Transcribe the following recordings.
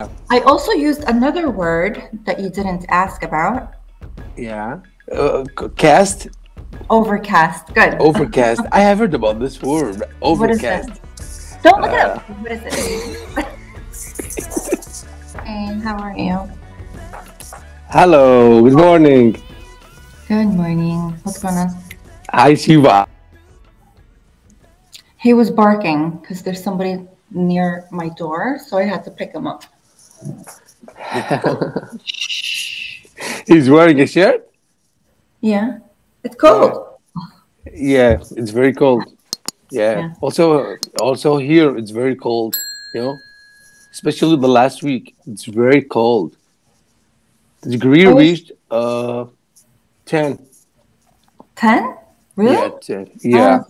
I also used another word that you didn't ask about. Yeah. Cast. Overcast. Good. Overcast. I have heard about this word. What is Overcast. it? Don't look it up. What is it? Hey, how are you? Hello. Good morning. Good morning. What's going on? Hi, Shiva. He was barking because there's somebody near my door, so I had to pick him up. He's wearing a shirt? Yeah. It's cold. Yeah, it's very cold. Yeah. Yeah. Also here it's very cold, especially the last week. It's very cold. The degree reached 10. 10? Really? Yeah, 10. Yeah.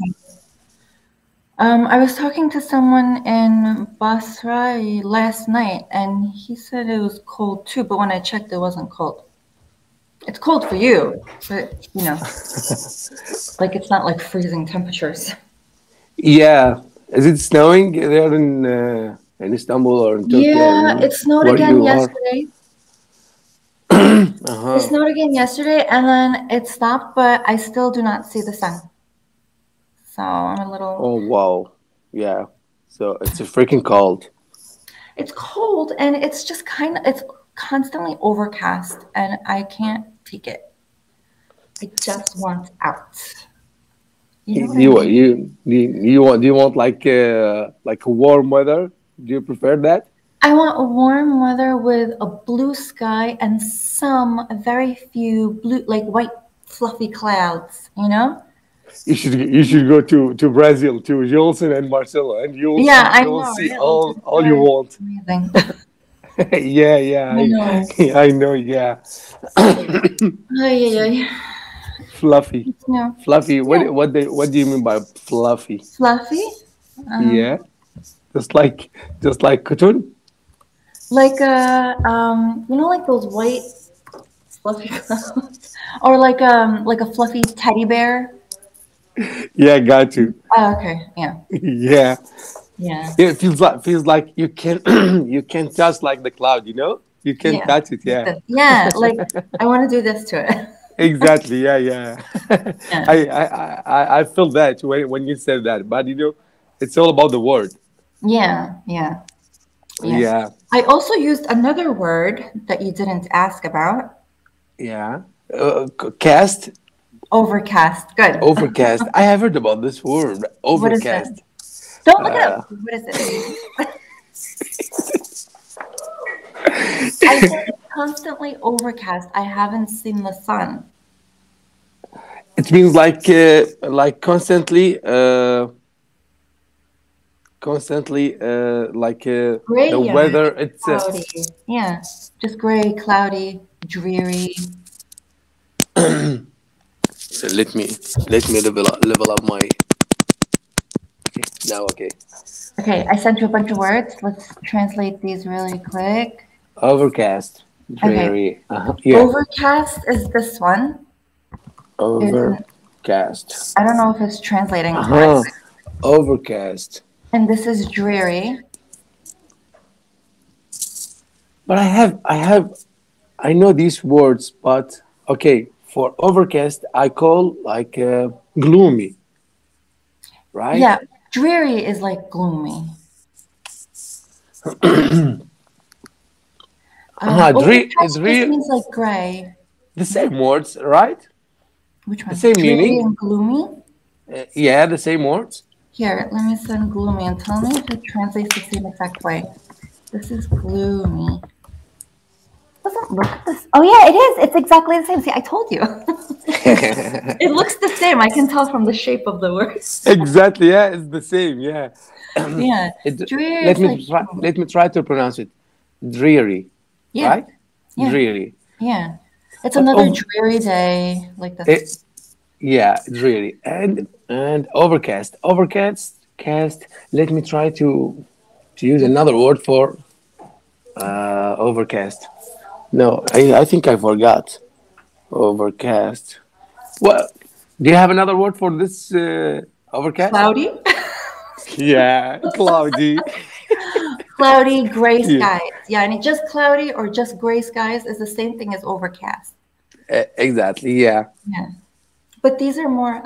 Oh, okay. I was talking to someone in Basra last night, and he said it was cold too, but when I checked, it wasn't cold. It's cold for you, but, like it's not like freezing temperatures. Yeah. Is it snowing there in Istanbul or in Turkey? Yeah, it snowed where again you are? yesterday. Uh-huh. It snowed again yesterday, and then it stopped, but I still do not see the sun. So I'm a little... Oh, wow. Yeah. So it's a freaking cold. It's cold, and it's just it's constantly overcast, and I can't take it. I just want out. You know what I mean? Do you want like a warm weather? Do you prefer that? I want warm weather with a blue sky and some very few blue, like white, fluffy clouds. You should go to Brazil, to Gilson and Marcelo, and Yeah, I you'll know. see Right? all you want. Amazing. Yeah, I know. I know. Yeah, Ay. fluffy, No. fluffy. Yeah. What do you mean by fluffy? Fluffy? Yeah, just like cotton. Like like those white fluffy clouds, or like a fluffy teddy bear. Yeah, got you. Oh, okay. Yeah. Yeah. Yeah. Yeah, it feels like you can you can touch like the cloud, You can Yeah. touch it, Like yeah. this. Yeah. Like I want to do this to it. Exactly, yeah. Yeah. I feel that when you said that, but it's all about the word. Yeah. Yeah. Yes. Yeah, I also used another word that you didn't ask about. yeah. Cast, Overcast. Good. overcast. I have heard about this word, What is it? overcast. Don't look it up. What is it? I said it's constantly overcast. I haven't seen the sun. It means like constantly, Gray, the yeah. weather. It's Cloudy. Yeah. Just gray, cloudy, dreary. So let me level up my. Okay, now okay. Okay, I sent you a bunch of words. Let's translate these really quick. Overcast, dreary. Yeah. Overcast is this one. Overcast. I don't know if it's translating correctly. Overcast. And this is dreary. But I know these words, but okay, for overcast, I call like gloomy, right? Yeah, dreary is like gloomy. Overcast just means like gray. The same words, right? Which one? The same dreary meaning. And gloomy? Yeah, the same words. Here, let me send gloomy and tell me if it translates the same exact way. This is gloomy. Doesn't look this. Oh yeah, it is. It's exactly the same. See, I told you. It looks the same. I can tell from the shape of the words. Exactly. Yeah, it's the same. Yeah. Yeah. Dreary Let me try to pronounce it. Dreary. Yeah. Right? Yeah. Dreary. Yeah. It's another dreary day like this. Yeah, dreary. And overcast. Cast. Let me try to use another word for overcast. No, I think I forgot. Overcast. Well, do you have another word for this overcast? Cloudy? Yeah, cloudy. Cloudy, gray skies. يعني just cloudy or just gray skies is the same thing as overcast. Exactly. Yeah. Yeah. But these are more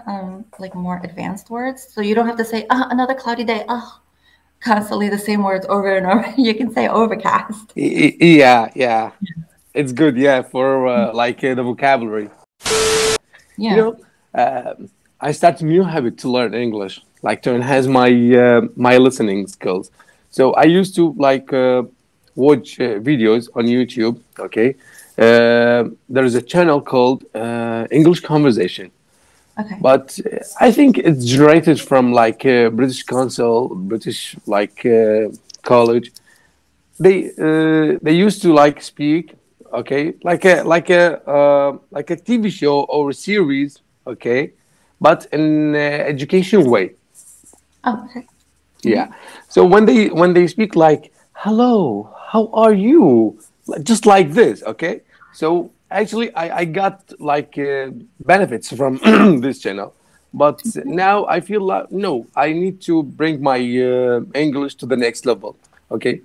like more advanced words, so you don't have to say another cloudy day. Constantly the same words over and over. You can say overcast. Yeah. Yeah. It's good. Yeah, for like the vocabulary. You Yeah. know, I started a new habit to learn English, like to enhance my my listening skills. So I used to like watch videos on YouTube. Okay, there is a channel called English Conversation, Okay. but I think it's generated from like British Council, British like college. They used to like speak, okay, like a TV show or a series, okay, but in education way. Oh, okay. Yeah. So when they speak like hello, how are you, just like this, okay. So actually I got like benefits from this channel, but now I feel like no, I need to bring my English to the next level, okay.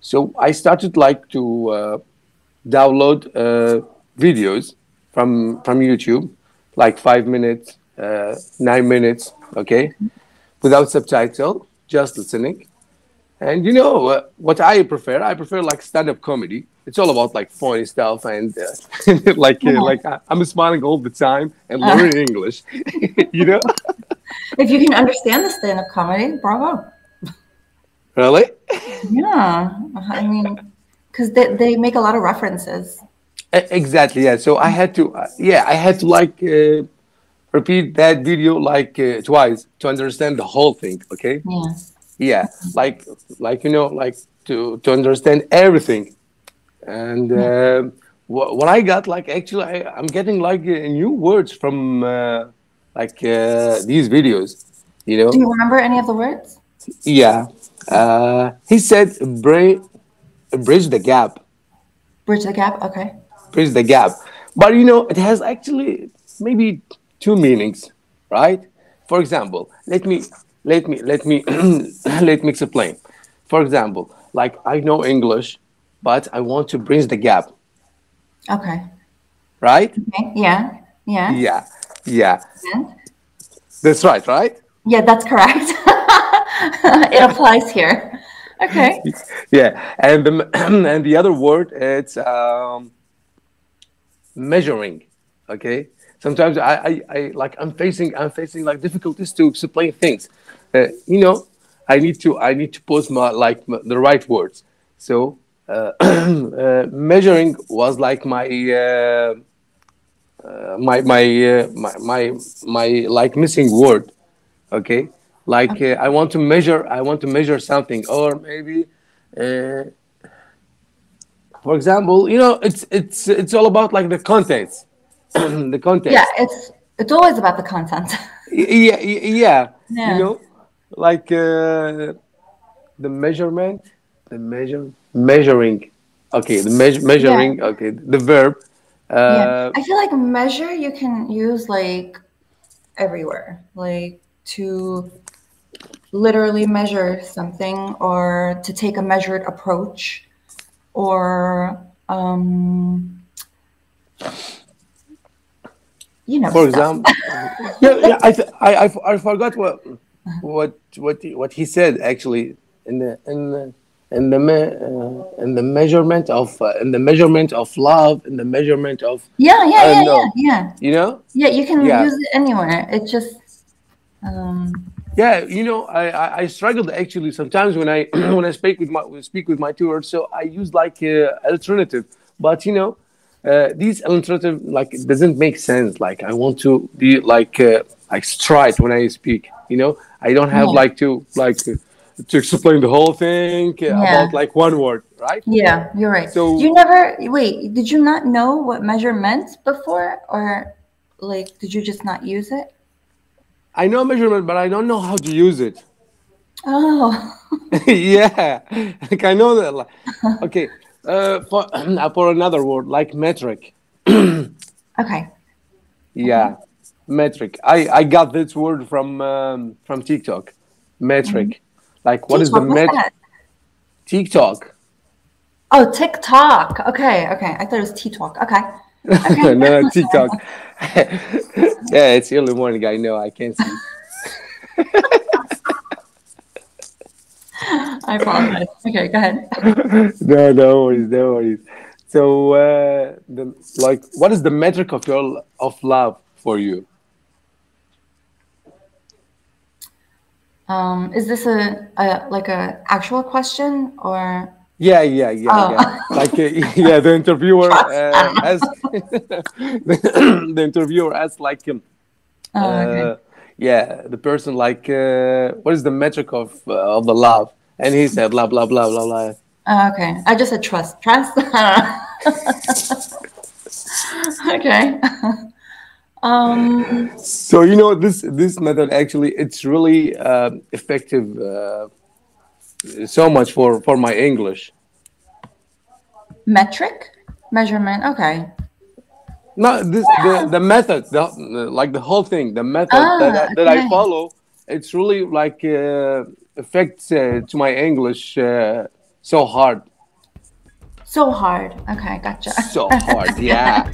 So I started like to download videos from YouTube, like 5 minutes, 9 minutes, okay, without subtitle, just listening. And you know what I prefer? I prefer like stand-up comedy. It's all about like funny stuff and I'm smiling all the time and learning English. You know? If you can understand the stand-up comedy, bravo. Really? Yeah. I mean, because they make a lot of references. Exactly. Yeah. So I had to like repeat that video like twice to understand the whole thing. Okay. Yeah. Yeah. Like you know, like to understand everything. And what I got, like actually, I'm getting like new words from these videos. You Do know. you remember any of the words? Yeah. He said, bridge the gap. Bridge the gap. Okay. Bridge the gap. But you know, it has actually maybe two meanings, right? For example, let me let me explain. For example, like I know English, but I want to bridge the gap, Okay. right? Okay. Yeah. Yeah. Yeah, yeah, And? that's right, right? Yeah, that's correct. It applies here. Okay. Yeah, and the and the other word it's measuring. Okay, sometimes I'm facing like difficulties to explain things. You know, I need to post the right words. So measuring was like my like missing word. Okay, like I want to measure something, or maybe for example, you know, it's all about like the contents, the Yeah, context. it's always about the content. Yeah, yeah. You Yeah. know, like the measuring. Okay, Yeah. measuring. Okay, the verb. Yeah. Uh, I feel like measure you can use like everywhere, like to literally measure something or to take a measured approach or for stuff. example, yeah, yeah. I forgot what he said actually in the measurement of love, in the measurement of Yeah, yeah, I yeah, don't yeah, know. yeah. You know? Yeah, you can Yeah. use it anywhere. It just um Yeah, you know, I struggled actually sometimes when I when I speak with my tutors. So I use like alternative, but you know, these alternative like it doesn't make sense. Like I want to be like straight when I speak. You know, I don't have yeah. to explain the whole thing Yeah. about like one word, right? Yeah, you're right. So Did you not know what measure meant before or like did you just not use it? I know measurement, but I don't know how to use it. Oh. Yeah, like I know that. Okay, for another word like metric. Okay. Okay. Yeah, metric. I got this word from TikTok. Mhm. Metric. Like what is the TikTok, what's met that? TikTok? Oh, TikTok. Okay, okay. I thought it was T-Talk. Okay. No, no, TikTok. Yeah, it's early morning. I know. I can't see. I apologize. Okay, go ahead. No, no worries, no worries. So, what is the metric of love for you? Is this a like a actual question or? Yeah, yeah, yeah, Oh, yeah. Like, yeah, the interviewer trust. I don't know. asked, the interviewer asked, like, Oh, okay. yeah, the person, like, what is the metric of the love? And he said, blah, blah, blah, blah, blah. Oh, okay. I just said trust. Trust. I don't know. Okay. So, this method actually, it's really effective, so much for my English. Metric, measurement. Okay. No, the method, like the whole thing, the method that I Okay. follow, it's really like affects to my English so hard, So hard. Okay, gotcha. so hard. Yeah.